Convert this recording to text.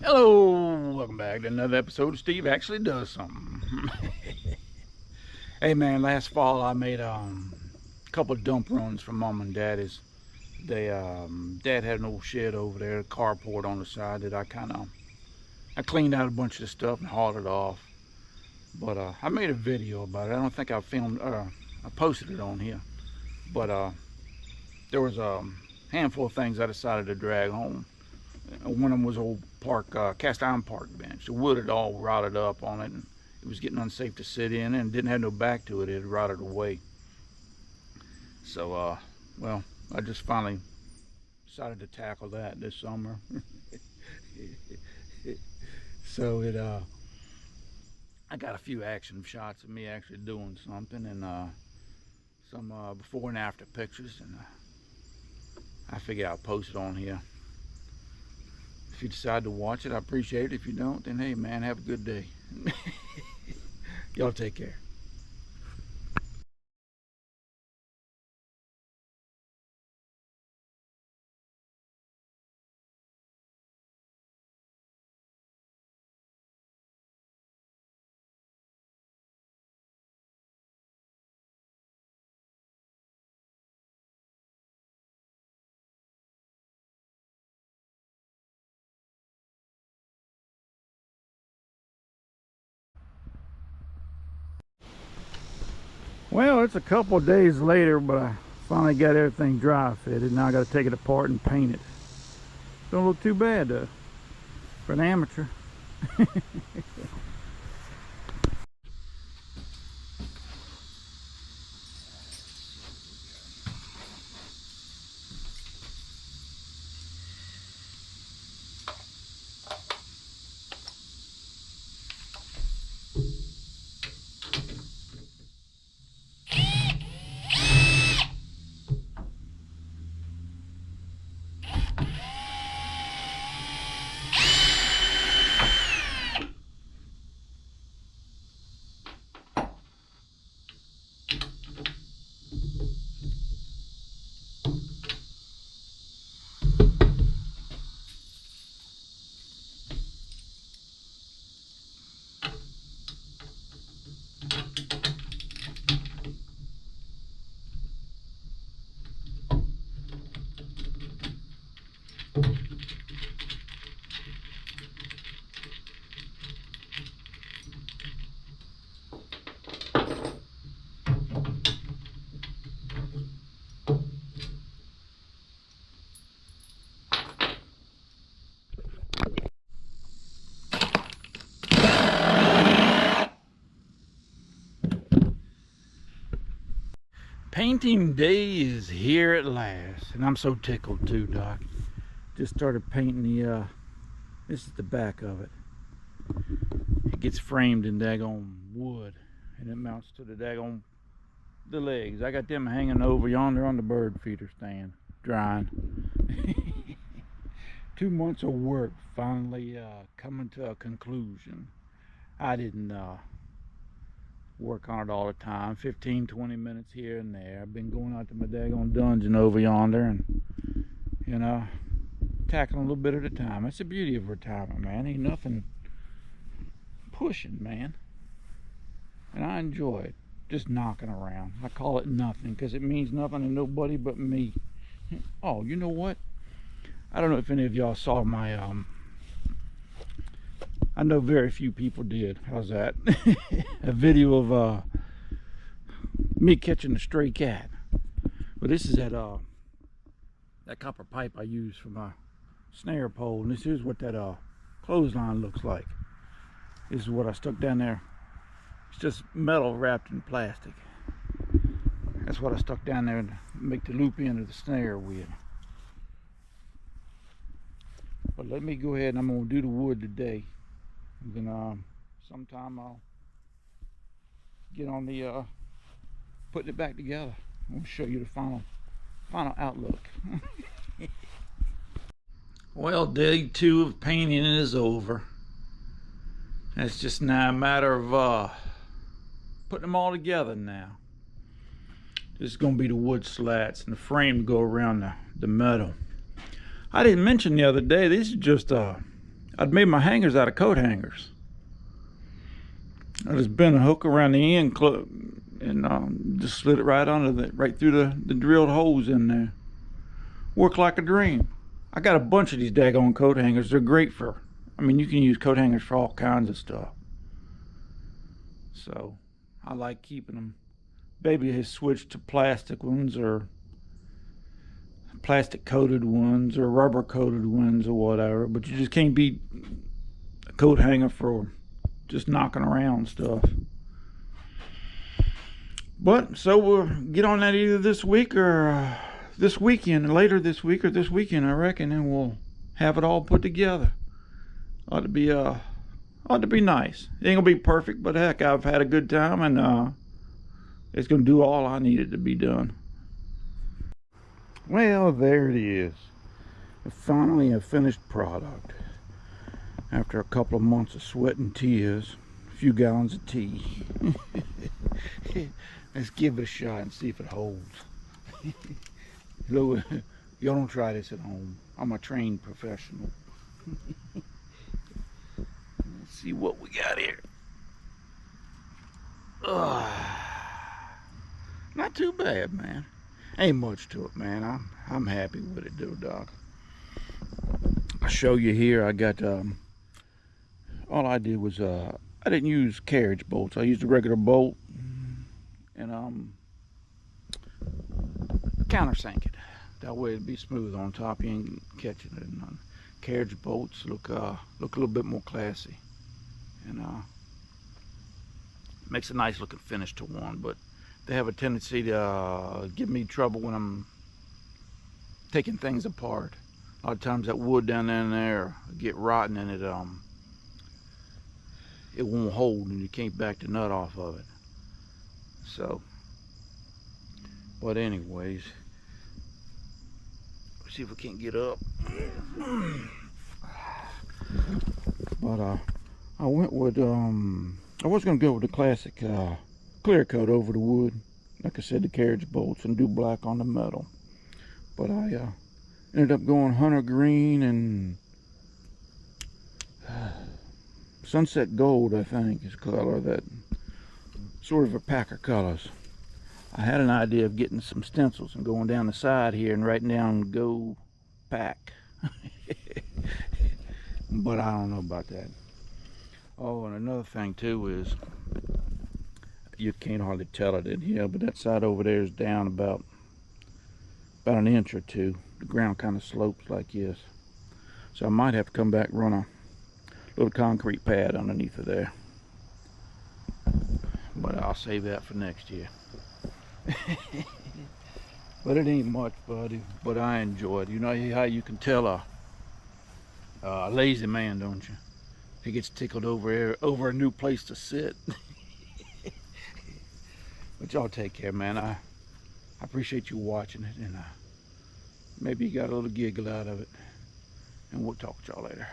Hello, welcome back to another episode of Steve Actually Does Something. Hey man, last fall I made a couple of dump runs for Mom and Daddy's. Dad had an old shed over there, a carport on the side that I cleaned out a bunch of the stuff and hauled it off. But I made a video about it. I don't think I posted it on here. But there was a handful of things I decided to drag home. One of them was old cast iron park bench. The wood had all rotted up on it, and it was getting unsafe to sit in, and didn't have no back to it. It had rotted away. So, well, I just finally decided to tackle that this summer. So I got a few action shots of me actually doing something, and some before and after pictures, and I figured I'll post it on here. If you decide to watch it, I appreciate it. If you don't, then hey man, have a good day. Y'all take care. Well, it's a couple of days later, but I finally got everything dry fitted. Now I got to take it apart and paint it. Don't look too bad though, for an amateur. Painting day is here at last, and I'm so tickled too, Doc. Just started painting this is the back of it. It gets framed in daggone wood, and it mounts to the legs. I got them hanging over yonder on the bird feeder stand, drying. 2 months of work finally coming to a conclusion. I didn't work on it all the time, 15-20 minutes here and there. I've been going out to my daggone dungeon over yonder and, you know, tackling a little bit at a time. That's the beauty of retirement, man. Ain't nothing pushing, man. And I enjoy it, just knocking around. I call it nothing because it means nothing to nobody but me. Oh, you know what? I don't know if any of y'all saw my I know very few people did. How's that? A video of me catching a stray cat. But this is that copper pipe I use for my snare pole, and this is what that clothesline looks like. This is what I stuck down there. It's just metal wrapped in plastic. That's what I stuck down there to make the loop end of the snare with. But let me go ahead and I'm gonna do the wood today. And then sometime I'll get on the putting it back together. I'm gonna show you the final outlook. Well, day 2 of painting is over. It's just now a matter of putting them all together now. This is going to be the wood slats and the frame to go around the metal. I didn't mention the other day, this is just I'd made my hangers out of coat hangers. I just bent a hook around the end and just slid it right right through the drilled holes in there. Worked like a dream. I got a bunch of these daggone coat hangers. They're great for, I mean, you can use coat hangers for all kinds of stuff. So I like keeping them. Baby has switched to plastic ones, or plastic coated ones, or rubber coated ones, or whatever, but you just can't beat a coat hanger for just knocking around stuff. But so we'll get on that either this week or this weekend, later this week or this weekend, I reckon, and we'll have it all put together. Ought to be nice. It ain't gonna be perfect, but heck, I've had a good time, and it's gonna do all I needed to be done. Well, there it is. Finally a finished product. After a couple of months of sweat and tears, a few gallons of tea. Let's give it a shot and see if it holds. Y'all don't try this at home. I'm a trained professional. Let's see what we got here. Not too bad, man. Ain't much to it, man. I'm happy with it, though, Doc. I'll show you here. I got all I did was I didn't use carriage bolts. I used a regular bolt and countersink it. That way it'd be smooth on top. You ain't catching it. And carriage bolts look a little bit more classy, and makes a nice looking finish to one. But they have a tendency to give me trouble when I'm taking things apart. A lot of times that wood down in there get rotten, and it won't hold, and you can't back the nut off of it. So, but anyways, let's see if we can't get up. But I went with I was gonna go with the classic clear coat over the wood, like I said, the carriage bolts, and do black on the metal. But I ended up going hunter green and sunset gold, I think is color, that sort of a pack of colors. I had an idea of getting some stencils and going down the side here and writing down "Go Pack." But I don't know about that. Oh, and another thing too is, you can't hardly tell it in here, but that side over there is down about an inch or two. The ground kind of slopes like this, so I might have to come back and run a little concrete pad underneath of there, but I'll save that for next year. But it ain't much, buddy, but I enjoy it. You know how you can tell a lazy man, don't you? He gets tickled over a new place to sit. But y'all take care, man. I appreciate you watching it, and maybe you got a little giggle out of it, and we'll talk to y'all later.